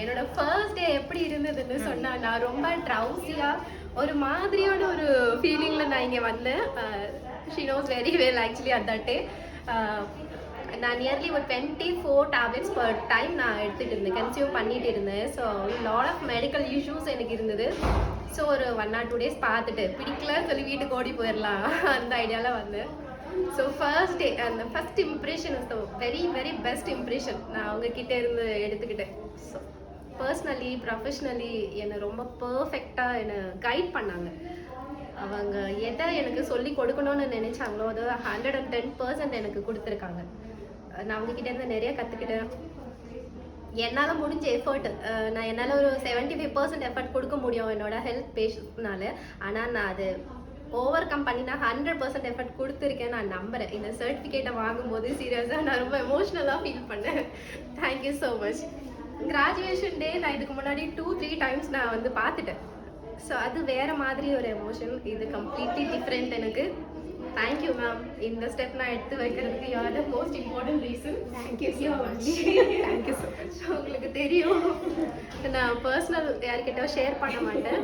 என்னோட first day எப்படி இருந்ததுன்னு சொன்னா நான் ரொம்ப ட்ரௌசியாக ஒரு மாதிரியான ஒரு ஃபீலிங்கில் நான் இங்கே வந்தேன். She knows very well actually at that day. நான் நியர்லி ஒரு 24 டேப்லெட்ஸ் பர் டைம் நான் எடுத்துகிட்டு இருந்தேன், கன்சியூம் பண்ணிட்டு இருந்தேன். So lot of medical issues எனக்கு இருந்தது. ஸோ ஒரு 1 or 2 days பார்த்துட்டு பிடிக்கலன்னு சொல்லி வீட்டுக்கு ஓடி போயிடலாம் அந்த ஐடியாவில் வந்தேன். ஸோ ஃபர்ஸ்ட் டே அந்த first impression is the very very best impression நான் அவங்கக்கிட்ட இருந்து எடுத்துக்கிட்டேன். ஸோ பர்சனலி ப்ரொஃபஷ்னலி என்னை ரொம்ப பர்ஃபெக்டாக என்னை கைட் பண்ணாங்க. அவங்க எதை எனக்கு சொல்லி கொடுக்கணும்னு நினைச்சாங்களோ அது 110% எனக்கு கொடுத்துருக்காங்க. நான் அவங்கக்கிட்ட இருந்து நிறைய கற்றுக்கிட்டேன். என்னால் முடிஞ்ச எஃபர்ட் நான் என்னால் ஒரு 75% எஃபர்ட் கொடுக்க முடியும் என்னோட ஹெல்த் பேஷண்ட்னால. ஆனால் நான் அது ஓவர் கம் பண்ணி நான் 100% எஃபர்ட் கொடுத்துருக்கேன் நான் நம்புகிறேன். இந்த சர்டிஃபிகேட்டை வாங்கும்போது சீரியஸாக நான் ரொம்ப எமோஷ்னலாக ஃபீல் பண்ணேன். Thank you so much. கிராஜுவேஷன் டே நான் இதுக்கு முன்னாடி 2-3 டைம்ஸ் நான் வந்து பார்த்துட்டேன். ஸோ அது வேறு மாதிரி ஒரு எமோஷன். இது கம்ப்ளீட்லி டிஃப்ரெண்ட் எனக்கு. Thank you ma'am. இந்த ஸ்டெப் நான் எடுத்து வைக்கிறதுக்கு you are the most important reason. Thank you so much. Thank you so much. உங்களுக்கு தெரியும் நான் பர்சனல் யார்கிட்ட ஷேர் பண்ண மாட்டேன்.